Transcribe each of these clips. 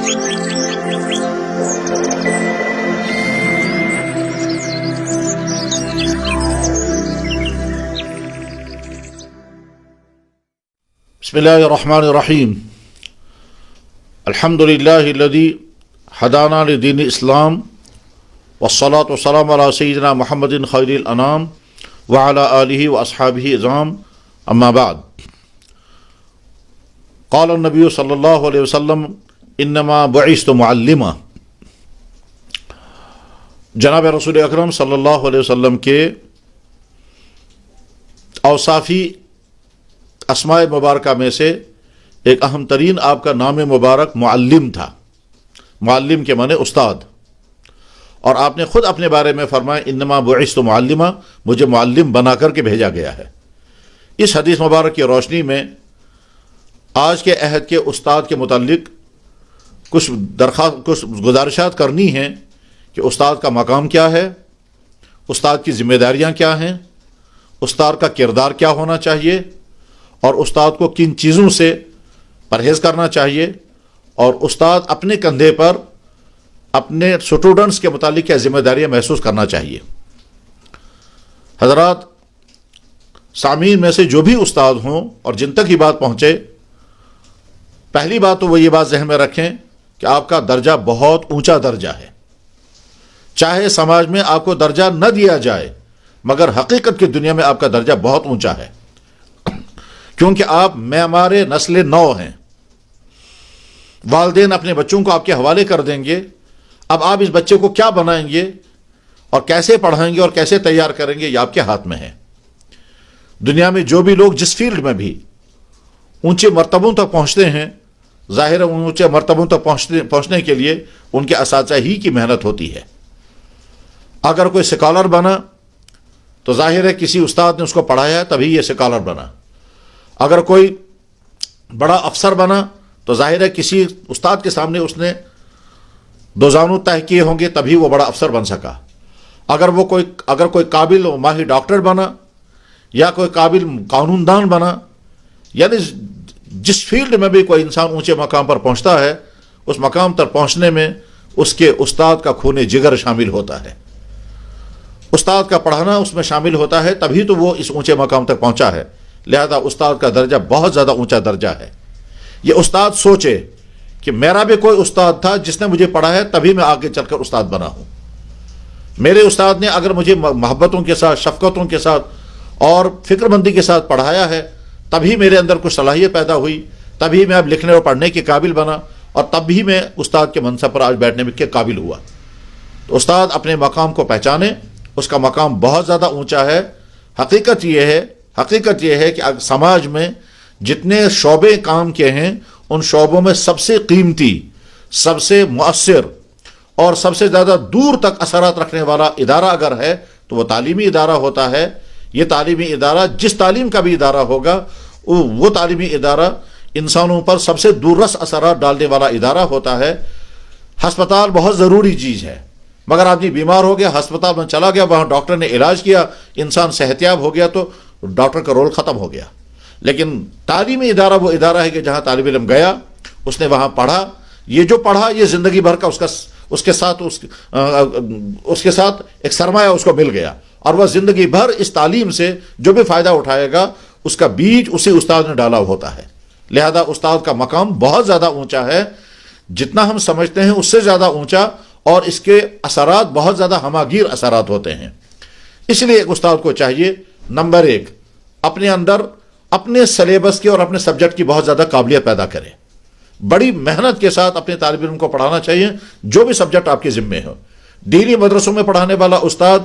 بسم اللہ الرحمن الرحیم الحمد للہ الذی ہدانا لدین اسلام والصلاة والسلام علی سیدنا محمد خیر الانام وعلی آلہ واصحابہ اعظام اما بعد قال النبی صلی اللہ علیہ وسلم انما بعثت معلما. جناب رسول اکرم صلی اللہ علیہ وسلم کے اوصافی اسماء مبارکہ میں سے ایک اہم ترین آپ کا نام مبارک معلم تھا. معلم کے معنی استاد، اور آپ نے خود اپنے بارے میں فرمایا انما بعثت معلما، مجھے معلم بنا کر کے بھیجا گیا ہے. اس حدیث مبارک کی روشنی میں آج کے عہد کے استاد کے متعلق کچھ گزارشات کرنی ہیں کہ استاد کا مقام کیا ہے، استاد کی ذمہ داریاں کیا ہیں، استاد کا کردار کیا ہونا چاہیے، اور استاد کو کن چیزوں سے پرہیز کرنا چاہیے، اور استاد اپنے کندھے پر اپنے اسٹوڈنٹس کے متعلق کیا ذمہ داریاں محسوس کرنا چاہیے. حضرات، سامعین میں سے جو بھی استاد ہوں اور جن تک یہ بات پہنچے، پہلی بات تو وہ یہ بات ذہن میں رکھیں کہ آپ کا درجہ بہت اونچا درجہ ہے. چاہے سماج میں آپ کو درجہ نہ دیا جائے، مگر حقیقت کی دنیا میں آپ کا درجہ بہت اونچا ہے، کیونکہ آپ معمار نسل نو ہیں. والدین اپنے بچوں کو آپ کے حوالے کر دیں گے. اب آپ اس بچے کو کیا بنائیں گے اور کیسے پڑھائیں گے اور کیسے تیار کریں گے، یہ آپ کے ہاتھ میں ہے. دنیا میں جو بھی لوگ جس فیلڈ میں بھی اونچے مرتبوں تک پہنچتے ہیں، ظاہر ہے اونچے مرتبوں تک پہنچنے کے لیے ان کے اساتذہ ہی کی محنت ہوتی ہے. اگر کوئی سکالر بنا تو ظاہر ہے کسی استاد نے اس کو پڑھایا تبھی یہ سکالر بنا. اگر کوئی بڑا افسر بنا تو ظاہر ہے کسی استاد کے سامنے اس نے دو زانو طے کیے ہوں گے تبھی وہ بڑا افسر بن سکا. اگر کوئی قابل و ماہر ڈاکٹر بنا یا کوئی قابل قانون دان بنا، یعنی جس فیلڈ میں بھی کوئی انسان اونچے مقام پر پہنچتا ہے، اس مقام تک پہنچنے میں اس کے استاد کا خون جگر شامل ہوتا ہے. استاد کا پڑھانا اس میں شامل ہوتا ہے، تبھی تو وہ اس اونچے مقام تک پہنچا ہے. لہذا استاد کا درجہ بہت زیادہ اونچا درجہ ہے. یہ استاد سوچے کہ میرا بھی کوئی استاد تھا جس نے مجھے پڑھایا، تبھی میں آگے چل کر استاد بنا ہوں. میرے استاد نے اگر مجھے محبتوں کے ساتھ، شفقتوں کے ساتھ اور فکر مندی کے ساتھ پڑھایا ہے، تبھی میرے اندر کچھ صلاحیت پیدا ہوئی، تبھی میں اب لکھنے اور پڑھنے کے قابل بنا، اور تب بھی میں استاد کے منصب پر آج بیٹھنے کے قابل ہوا. تو استاد اپنے مقام کو پہچانے، اس کا مقام بہت زیادہ اونچا ہے. حقیقت یہ ہے کہ سماج میں جتنے شعبے کام کے ہیں، ان شعبوں میں سب سے قیمتی، سب سے مؤثر اور سب سے زیادہ دور تک اثرات رکھنے والا ادارہ اگر ہے تو وہ تعلیمی ادارہ ہوتا ہے. یہ تعلیمی ادارہ، جس تعلیم کا بھی ادارہ ہوگا، وہ تعلیمی ادارہ انسانوں پر سب سے دور رس اثرات ڈالنے والا ادارہ ہوتا ہے. ہسپتال بہت ضروری چیز ہے، مگر آدمی بیمار ہو گیا، ہسپتال میں چلا گیا، وہاں ڈاکٹر نے علاج کیا، انسان صحت یاب ہو گیا تو ڈاکٹر کا رول ختم ہو گیا. لیکن تعلیمی ادارہ وہ ادارہ ہے کہ جہاں طالب علم گیا، اس نے وہاں پڑھا. یہ جو پڑھا یہ زندگی بھر کا اس کے ساتھ ایک سرمایہ اس کو مل گیا، اور وہ زندگی بھر اس تعلیم سے جو بھی فائدہ اٹھائے گا اس کا بیج اسی استاد نے ڈالا ہوتا ہے. لہذا استاد کا مقام بہت زیادہ اونچا ہے، جتنا ہم سمجھتے ہیں اس سے زیادہ اونچا، اور اس کے اثرات بہت زیادہ ہماگیر اثرات ہوتے ہیں. اس لیے ایک استاد کو چاہیے نمبر 1 اپنے اندر اپنے سلیبس کی اور اپنے سبجیکٹ کی بہت زیادہ قابلیت پیدا کرے. بڑی محنت کے ساتھ اپنے طالب علم کو پڑھانا چاہیے جو بھی سبجیکٹ آپ کے ذمے ہو. دینی مدرسوں میں پڑھانے والا استاد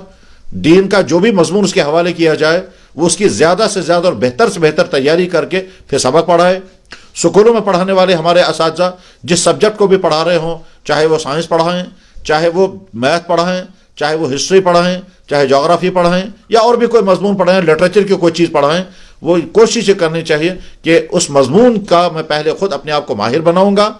دین کا جو بھی مضمون اس کے حوالے کیا جائے وہ اس کی زیادہ سے زیادہ اور بہتر سے بہتر تیاری کر کے پھر سبق پڑھائے. سکولوں میں پڑھانے والے ہمارے اساتذہ جس سبجیکٹ کو بھی پڑھا رہے ہوں، چاہے وہ سائنس پڑھائیں، چاہے وہ میتھ پڑھائیں، چاہے وہ ہسٹری پڑھائیں، چاہے جغرافی پڑھائیں، یا اور بھی کوئی مضمون پڑھائیں، لٹریچر کی کوئی چیز پڑھائیں، وہ کوشش یہ کرنی چاہیے کہ اس مضمون کا میں پہلے خود اپنے آپ کو ماہر بناؤں گا،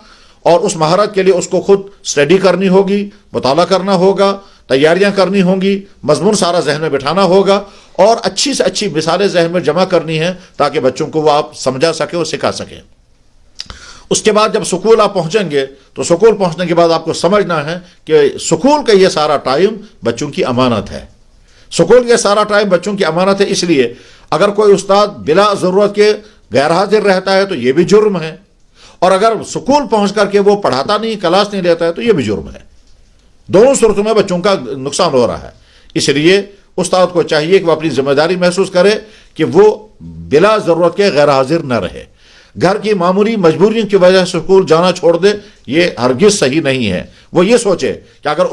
اور اس مہارت کے لیے اس کو خود اسٹڈی کرنی ہوگی، مطالعہ کرنا ہوگا، تیاریاں کرنی ہوں گی، مضمون سارا ذہن میں بٹھانا ہوگا، اور اچھی سے اچھی مثالیں ذہن میں جمع کرنی ہیں تاکہ بچوں کو وہ آپ سمجھا سکیں اور سکھا سکیں. اس کے بعد جب سکول آپ پہنچیں گے تو سکول پہنچنے کے بعد آپ کو سمجھنا ہے کہ سکول کا یہ سارا ٹائم بچوں کی امانت ہے. سکول کا سارا ٹائم بچوں کی امانت ہے. اس لیے اگر کوئی استاد بلا ضرورت کے غیر حاضر رہتا ہے تو یہ بھی جرم ہے، اور اگر سکول پہنچ کر کے وہ پڑھاتا نہیں، کلاس نہیں لیتا ہے تو یہ بھی جرم ہے. دونوں صورتوں میں بچوں کا نقصان ہو رہا ہے. اس لیے استاد کو چاہیے کہ وہ اپنی ذمہ داری محسوس کرے کہ وہ بلا ضرورت کے غیر حاضر نہ رہے. گھر کی معمولی مجبوریوں کی وجہ سے سکول جانا چھوڑ دے، یہ ہرگز صحیح نہیں ہے. وہ یہ سوچے کہ اگر